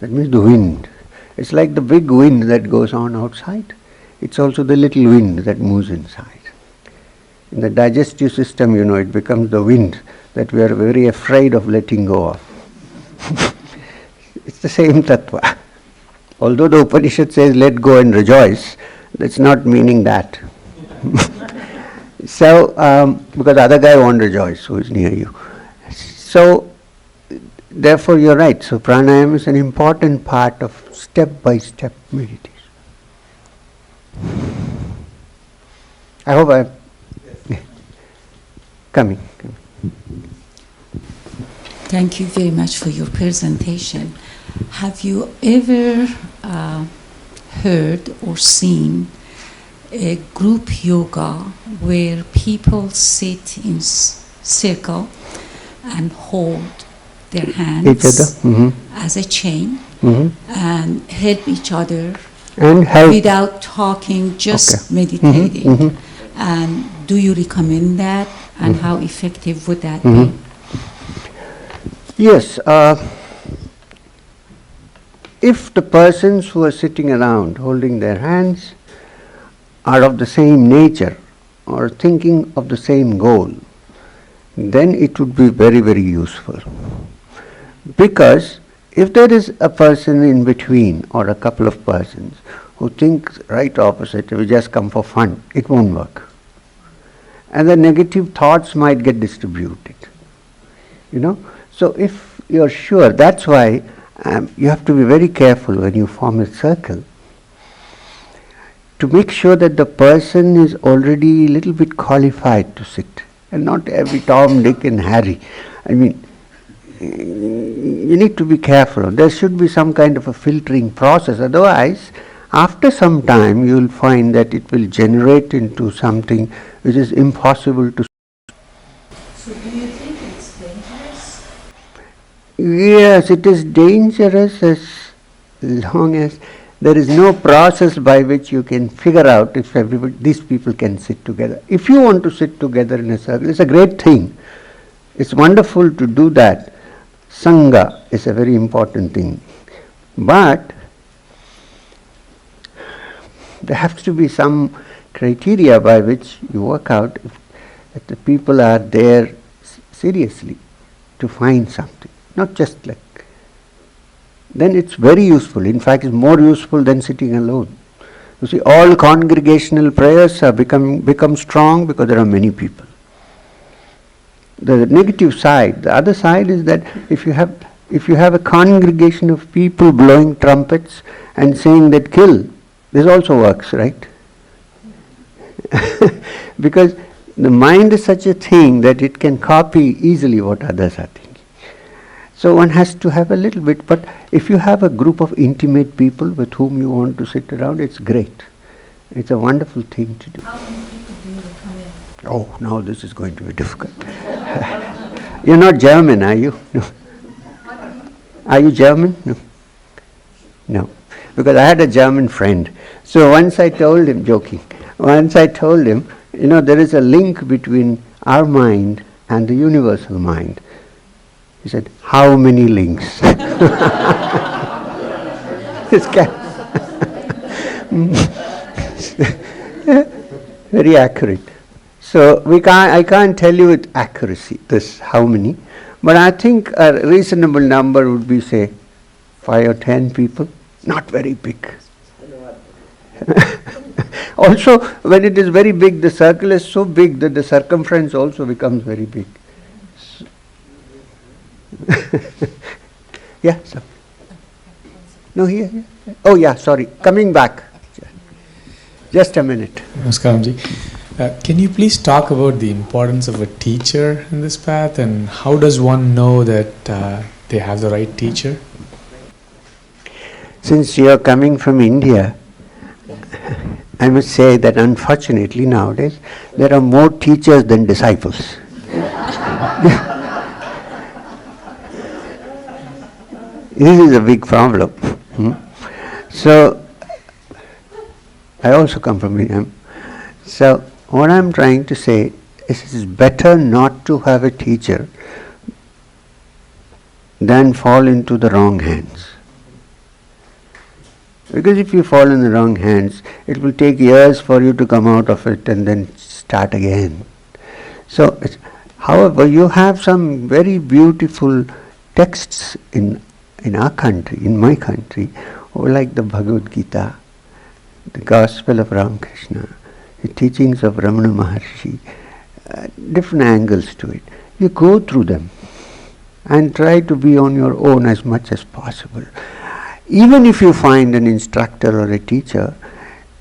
That means the wind. It's like the big wind that goes on outside. It's also the little wind that moves inside. In the digestive system, it becomes the wind that we are very afraid of letting go of. It's the same tattva. Although the Upanishad says let go and rejoice, that's not meaning that. So, because the other guy won't rejoice who is near you. So, therefore you're right. So pranayama is an important part of step-by-step meditation. I hope I'm coming. Thank you very much for your presentation. Have you ever heard or seen a group yoga where people sit in circle and hold their hands Each other. as a chain and help each other And help. without talking, just Okay. meditating. And do you recommend that? And how effective would that be? Yes. If the persons who are sitting around holding their hands are of the same nature or thinking of the same goal, then it would be very, very useful. Because if there is a person in between or a couple of persons who think right opposite, we just come for fun, it won't work. And the negative thoughts might get distributed. So if you're sure, that's why you have to be very careful when you form a circle to make sure that the person is already a little bit qualified to sit, and not every Tom, Dick and Harry. I mean, you need to be careful. There should be some kind of a filtering process. Otherwise, after some time, you will find that it will generate into something which is impossible to. So do you think it's dangerous? Yes, it is dangerous as long as there is no process by which you can figure out if these people can sit together. If you want to sit together in a circle, it's a great thing. It's wonderful to do that. Sangha is a very important thing. But there has to be some criteria by which you work out if the people are there seriously to find something, not just like. Then it's very useful. In fact, it's more useful than sitting alone. You see, all congregational prayers are become strong because there are many people. The negative side, the other side is that if you have a congregation of people blowing trumpets and saying that kill, this also works, right? Because the mind is such a thing that it can copy easily what others are thinking. So one has to have a little bit, but if you have a group of intimate people with whom you want to sit around, it's great. It's a wonderful thing to do. How many people do you come in? Oh, now this is going to be difficult. You're not German, are you? No. Are you German? No. No. Because I had a German friend. So once I told him, joking, there is a link between our mind and the universal mind. He said, how many links? This guy. Very accurate. So I can't tell you with accuracy this how many, but I think a reasonable number would be, say, 5 or 10 people. Not very big. Also, when it is very big, the circle is so big that the circumference also becomes very big. Yeah, sir. No, here. Oh, yeah, sorry. Coming back. Just a minute. Namaskaram ji. Can you please talk about the importance of a teacher in this path, and how does one know that they have the right teacher? Since you are coming from India, I must say that unfortunately nowadays there are more teachers than disciples. This is a big problem. So, I also come from India. So, what I'm trying to say is it is better not to have a teacher than fall into the wrong hands. Because if you fall in the wrong hands, it will take years for you to come out of it and then start again. So, however, you have some very beautiful texts in our country, in my country, like the Bhagavad Gita, the Gospel of Ramakrishna, the teachings of Ramana Maharshi, different angles to it. You go through them and try to be on your own as much as possible. Even if you find an instructor or a teacher,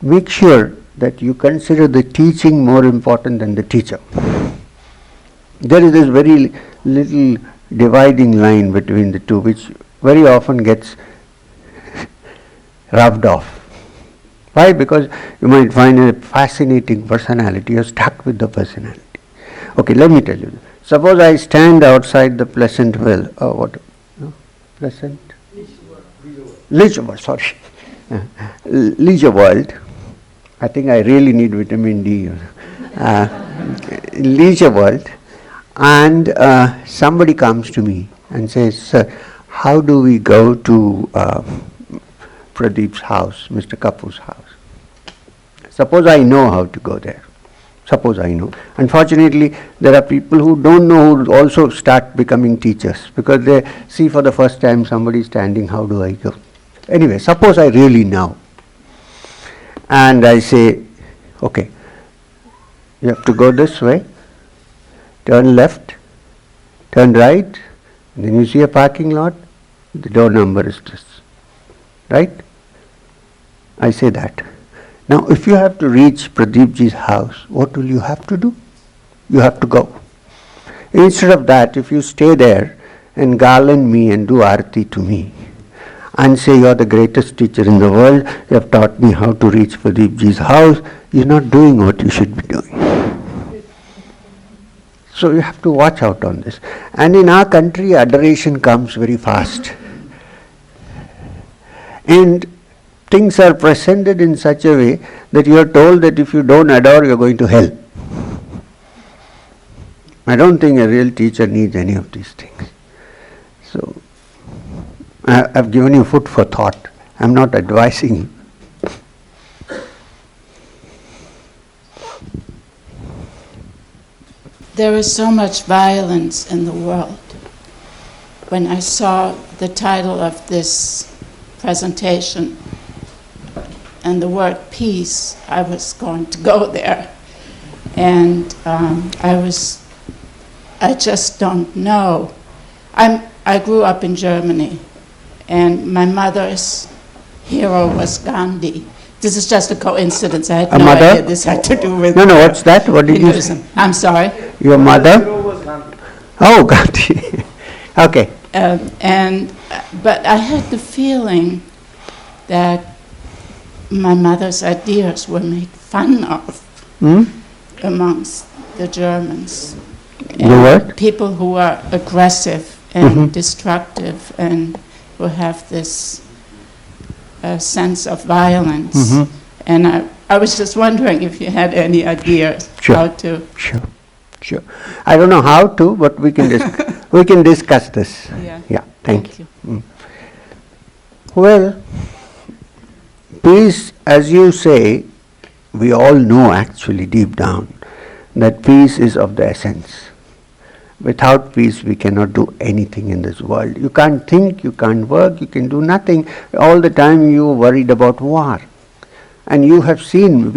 make sure that you consider the teaching more important than the teacher. There is this very little dividing line between the two, which very often gets rubbed off. Why? Because you might find a fascinating personality, you're stuck with the personality. Okay, let me tell you. Suppose I stand outside the Pleasantville, Pleasant? Leisure World, sorry. Leisure World. I think I really need vitamin D. Leisure World. And somebody comes to me and says, "Sir, how do we go to Pradeep's house, Mr. Kapoor's house?" Suppose I know how to go there. Suppose I know. Unfortunately, there are people who don't know who also start becoming teachers because they see for the first time somebody standing, how do I go? Anyway, suppose I really know. And I say, okay, you have to go this way, turn left, turn right, and then you see a parking lot, the door number is this. Right? I say that. Now, if you have to reach Pradeepji's house, what will you have to do? You have to go. Instead of that, if you stay there and garland me and do arati to me and say you're the greatest teacher in the world, you have taught me how to reach Pradeepji's house, you're not doing what you should be doing. So you have to watch out on this. And in our country, adoration comes very fast. And things are presented in such a way that you are told that if you don't adore, you are going to hell. I don't think a real teacher needs any of these things. So, I've given you food for thought. I'm not advising you. There is so much violence in the world. When I saw the title of this presentation and the word peace, I was going to go there. And I just don't know. I grew up in Germany, and my mother's hero was Gandhi. This is just a coincidence. I had no idea this had to do with... No, what's that? What did you say? I'm sorry. Your mother? Oh, Gandhi. Okay. But I had the feeling that my mother's ideas were made fun of amongst the Germans. What? People who are aggressive and destructive and who have this sense of violence. And I was just wondering if you had any ideas how to... Sure. I don't know how to, but we can we can discuss this. Yeah. Thank you. Well, peace, as you say, we all know actually deep down that peace is of the essence. Without peace, we cannot do anything in this world. You can't think, you can't work, you can do nothing. All the time you are worried about war. And we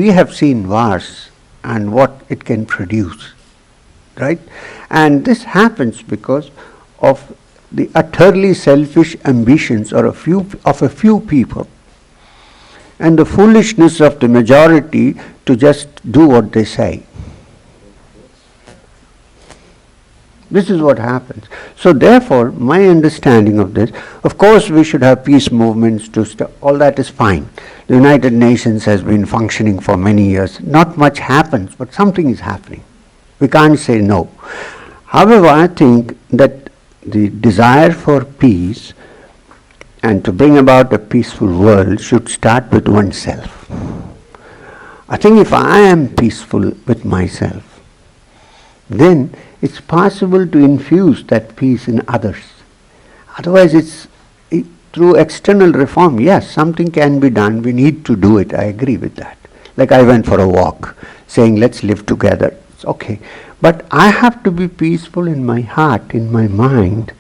have seen wars and what it can produce. Right? And this happens because of the utterly selfish ambitions of a few people and the foolishness of the majority to just do what they say. This is what happens. So therefore, my understanding of this, of course we should have peace movements all that is fine. The United Nations has been functioning for many years. Not much happens, but something is happening. We can't say no. However, I think that the desire for peace and to bring about a peaceful world should start with oneself. I think if I am peaceful with myself, then it's possible to infuse that peace in others. Otherwise, through external reform, yes, something can be done. We need to do it. I agree with that. Like I went for a walk, saying, let's live together. Okay, but I have to be peaceful in my heart, in my mind,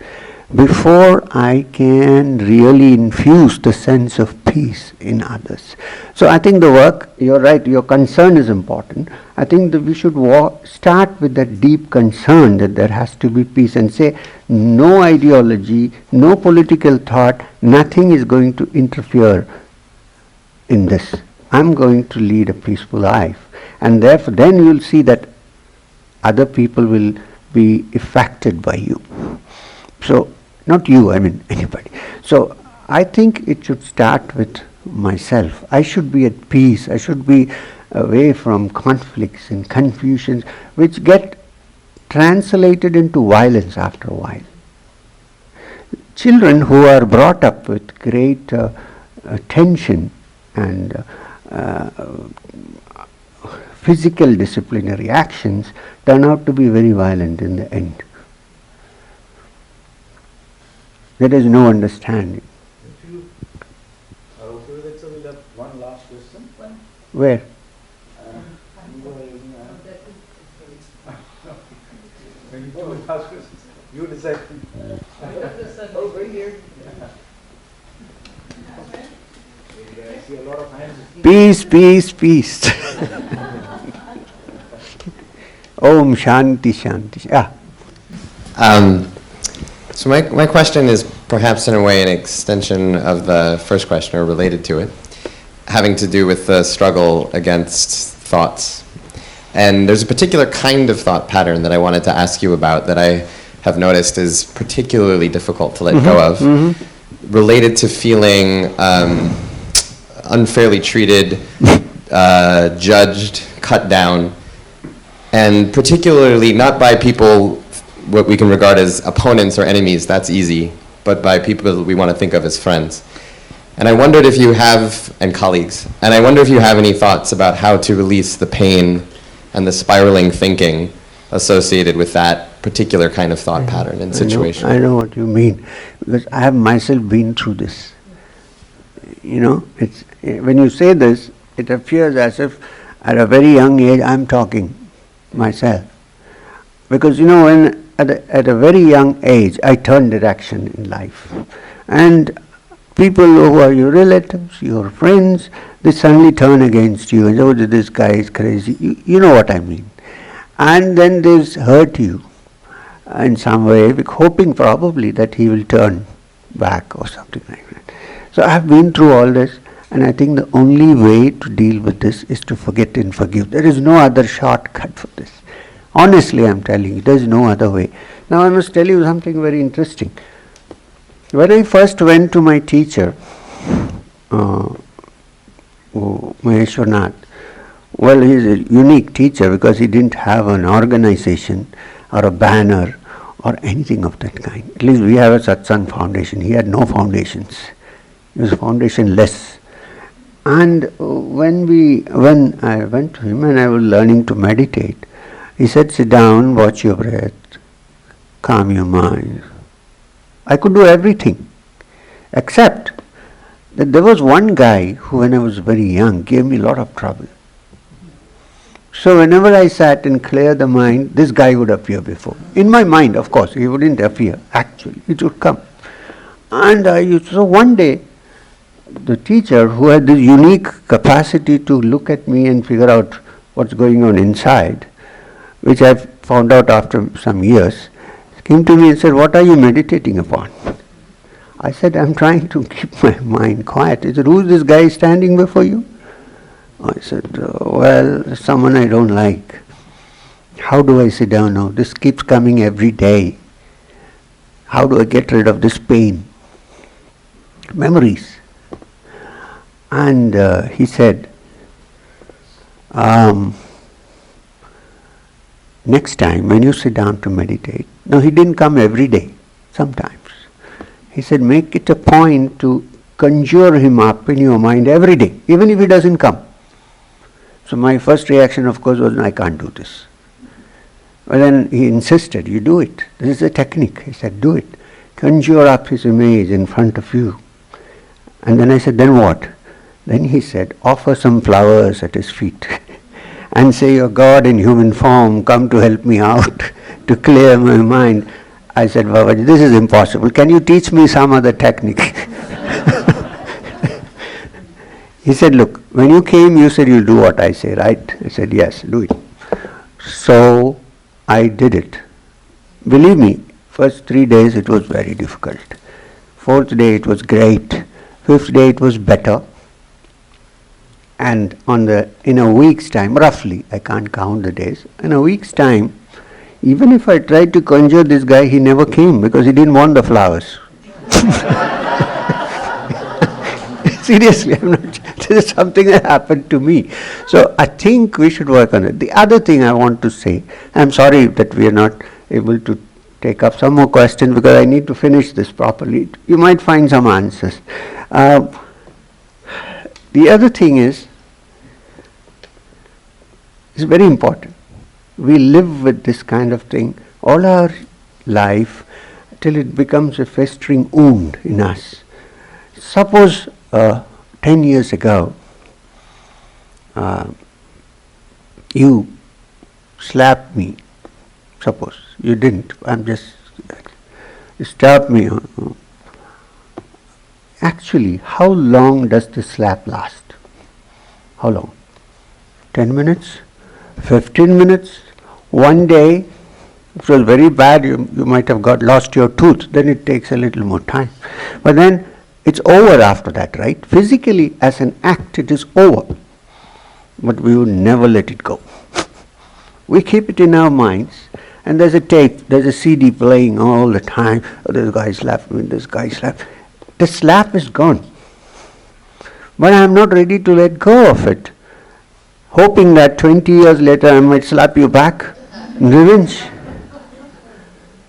before I can really infuse the sense of peace in others. So I think the work, you're right, your concern is important. I think that we should start with that deep concern that there has to be peace and say, no ideology, no political thought, nothing is going to interfere in this. I'm going to lead a peaceful life. And therefore, then you'll see that other people will be affected by you. So, not you, I mean anybody. So, I think it should start with myself. I should be at peace. I should be away from conflicts and confusions which get translated into violence after a while. Children who are brought up with great tension and physical disciplinary actions turn out to be very violent in the end. There is no understanding. If you are okay with it, so we'll have one last question. Where? You decide. Oh, right here. I see a lot of hands. Peace, peace, peace. Om Shanti, Shanti. So my question is perhaps in a way an extension of the first question or related to it, having to do with the struggle against thoughts. And there's a particular kind of thought pattern that I wanted to ask you about that I have noticed is particularly difficult to let go of, related to feeling unfairly treated, judged, cut down, and particularly not by people what we can regard as opponents or enemies, that's easy, but by people we want to think of as friends. And I wondered if you have, and colleagues, and I wonder if you have any thoughts about how to release the pain and the spiraling thinking associated with that particular kind of thought pattern and situation. I know what you mean, because I have myself been through this. You know, it's when you say this, it appears as if at a very young age I'm talking myself. Because you know, when at a very young age I turned direction in life, and people who are your relatives, your friends, they suddenly turn against you and say, oh, this guy is crazy. You know what I mean. And then they hurt you in some way, hoping probably that he will turn back or something like that. So I have been through all this, and I think the only way to deal with this is to forget and forgive. There is no other shortcut for this. Honestly, I am telling you, there is no other way. Now I must tell you something very interesting. When I first went to my teacher, Maheshwarnath, well, he is a unique teacher because he didn't have an organization or a banner or anything of that kind. At least we have a satsang foundation. He had no foundations. He was foundationless. And when I went to him and I was learning to meditate, he said, sit down, watch your breath, calm your mind. I could do everything, except that there was one guy who, when I was very young, gave me a lot of trouble. So whenever I sat and cleared the mind, this guy would appear before. In my mind, of course, he wouldn't appear, actually, it would come. And so one day, the teacher, who had this unique capacity to look at me and figure out what's going on inside, which I found out after some years, came to me and said, what are you meditating upon? I said, I'm trying to keep my mind quiet. He said, who's this guy standing before you? I said, well, someone I don't like. How do I sit down now? This keeps coming every day. How do I get rid of this pain? Memories. And he said, next time when you sit down to meditate, no, he didn't come every day, sometimes. He said, make it a point to conjure him up in your mind every day, even if he doesn't come. So my first reaction, of course, was, no, I can't do this. Well, then he insisted, you do it. This is a technique. He said, do it. Conjure up his image in front of you. And then I said, then what? Then he said, offer some flowers at his feet and say, your God in human form, come to help me out, to clear my mind. I said, Babaji, this is impossible. Can you teach me some other technique? He said, look, when you came, you said you'll do what I say, right? I said, yes, do it. So I did it. Believe me, first 3 days it was very difficult. 4th day it was great. 5th day it was better. And in a week's time, roughly, I can't count the days, in a week's time, even if I tried to conjure this guy, he never came because he didn't want the flowers. Seriously, I'm not. This is something that happened to me. So I think we should work on it. The other thing I want to say, I'm sorry that we are not able to take up some more questions because I need to finish this properly. You might find some answers. The other thing is, it's very important. We live with this kind of thing all our life till it becomes a festering wound in us. Suppose 10 years ago, you slapped me. Suppose you didn't. You stabbed me. Actually, how long does the slap last? How long? 10 minutes? 15 minutes? 1 day? If it was very bad, you might have lost your tooth. Then it takes a little more time. But then it's over after that, right? Physically, as an act, it is over. But we will never let it go. We keep it in our minds, and there's a tape, there's a CD playing all the time. Oh, this guy slapped me, this guy slapped. The slap is gone. But I'm not ready to let go of it, hoping that 20 years later I might slap you back in revenge.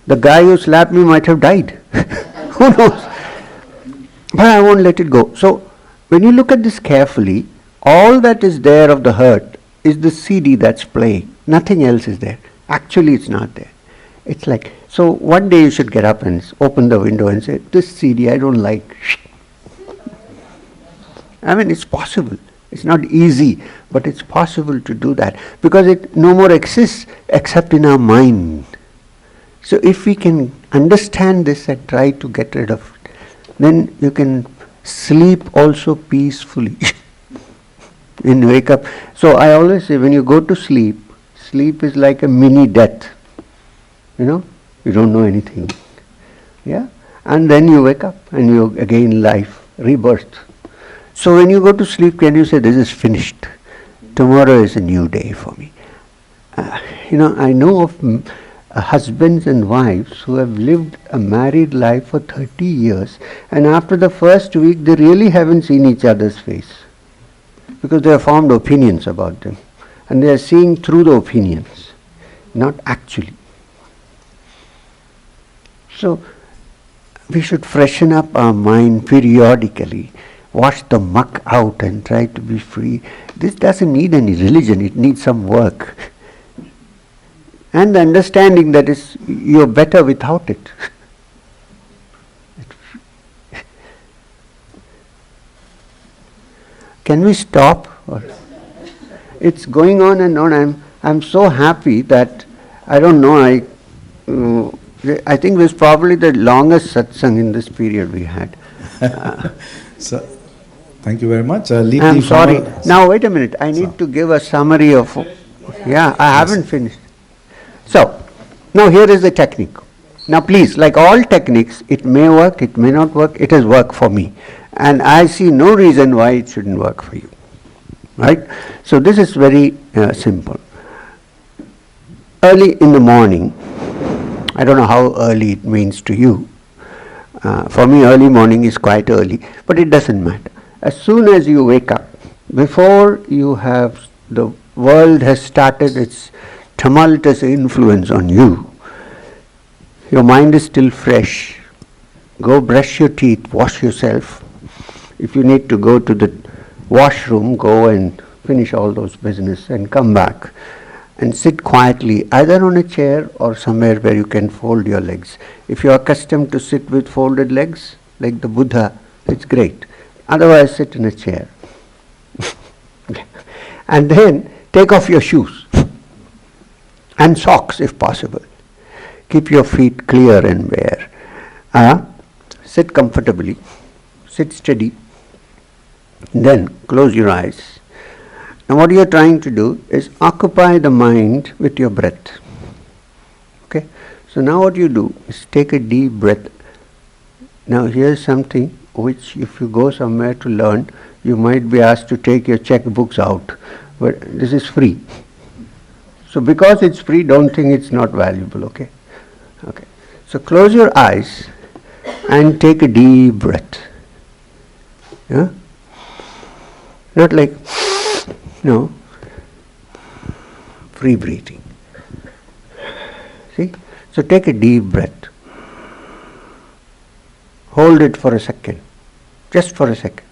The guy who slapped me might have died. Who knows? But I won't let it go. So, when you look at this carefully, all that is there of the hurt is the CD that's playing. Nothing else is there. Actually, it's not there. It's like, so one day you should get up and open the window and say, this CD I don't like. I mean, it's possible. It's not easy, but it's possible to do that because it no more exists except in our mind. So if we can understand this and try to get rid of it, then you can sleep also peacefully and wake up. So I always say when you go to sleep, sleep is like a mini death. You know, you don't know anything. Yeah? And then you wake up and you again life, rebirth. So when you go to sleep, can you say, this is finished. Tomorrow is a new day for me. I know of husbands and wives who have lived a married life for 30 years and after the first week they really haven't seen each other's face because they have formed opinions about them and they are seeing through the opinions, not actually. So we should freshen up our mind periodically, wash the muck out and try to be free. This doesn't need any religion, it needs some work. And the understanding that is you're better without it. Can we stop? It's going on and on. I'm so happy that I don't know. I think this is probably the longest satsang in this period we had. So, thank you very much. I'm sorry. Now wait a minute. I need to give a summary of. Yeah, I haven't finished. So, now here is the technique. Now please, like all techniques, it may work, it may not work, it has worked for me. And I see no reason why it shouldn't work for you. Right? So this is very simple. Early in the morning, I don't know how early it means to you. For me, early morning is quite early, but it doesn't matter. As soon as you wake up, before you have, the world has started its tumultuous influence on you, your mind is still fresh. Go brush your teeth, wash yourself. If you need to go to the washroom, go and finish all those business and come back and sit quietly either on a chair or somewhere where you can fold your legs. If you are accustomed to sit with folded legs like the Buddha, it's great. Otherwise sit in a chair. And then take off your shoes and socks if possible. Keep your feet clear and bare. Sit comfortably, sit steady, then close your eyes. And what you are trying to do is occupy the mind with your breath. Okay? So now what you do is take a deep breath. Now here's something which if you go somewhere to learn, you might be asked to take your checkbooks out. But this is free. So because it's free, don't think it's not valuable, okay? Okay. So close your eyes and take a deep breath. Yeah? Not like, no, free breathing. See? So take a deep breath. Hold it for a second. Just for a second.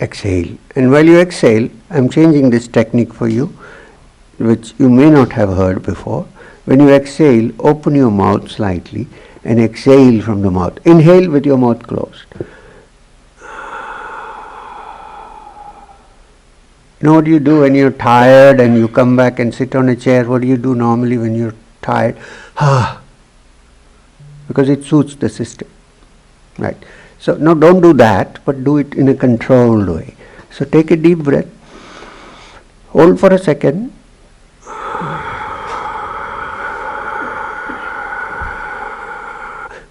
Exhale. And while you exhale, I'm changing this technique for you, which you may not have heard before. When you exhale, open your mouth slightly and exhale from the mouth. Inhale with your mouth closed. You know what you do when you're tired and you come back and sit on a chair? What do you do normally when you're tired? Because it suits the system. Right. So, no, don't do that, but do it in a controlled way. So, take a deep breath. Hold for a second.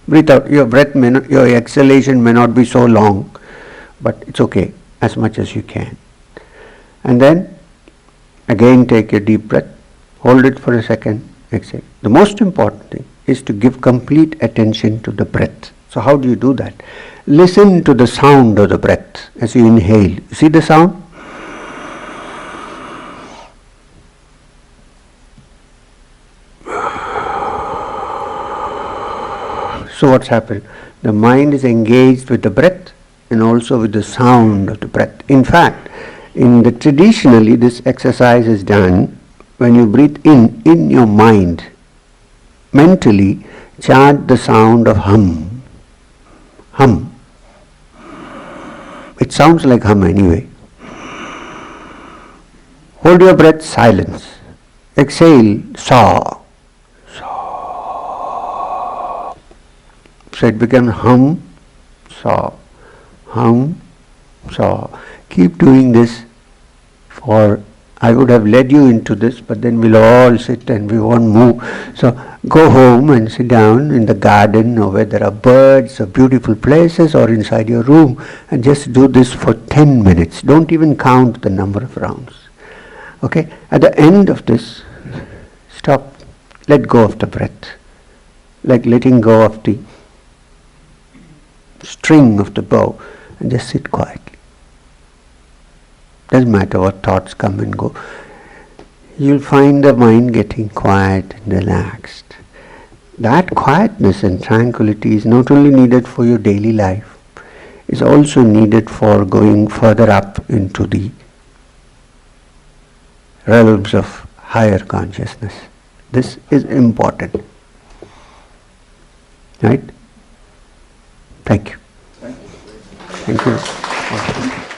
Breathe out. Your breath may not, your exhalation may not be so long, but it's okay, as much as you can. And then, again take a deep breath. Hold it for a second. Exhale. The most important thing is to give complete attention to the breath. So how do you do that? Listen to the sound of the breath as you inhale. See the sound? So what's happened? The mind is engaged with the breath and also with the sound of the breath. In fact, traditionally this exercise is done when you breathe in your mind. Mentally chant the sound of hum. Hum. It sounds like hum anyway. Hold your breath, silence. Exhale, saw. So it becomes hum, saw. Hum, saw. Keep doing this for, I would have led you into this, but then we'll all sit and we won't move. So go home and sit down in the garden or where there are birds or beautiful places or inside your room and just do this for 10 minutes. Don't even count the number of rounds. Okay? At the end of this, stop. Let go of the breath. Like letting go of the string of the bow and just sit quietly. Doesn't matter what thoughts come and go. You'll find the mind getting quiet and relaxed. That quietness and tranquility is not only needed for your daily life, is also needed for going further up into the realms of higher consciousness. This is important. Right? Thank you. Thank you.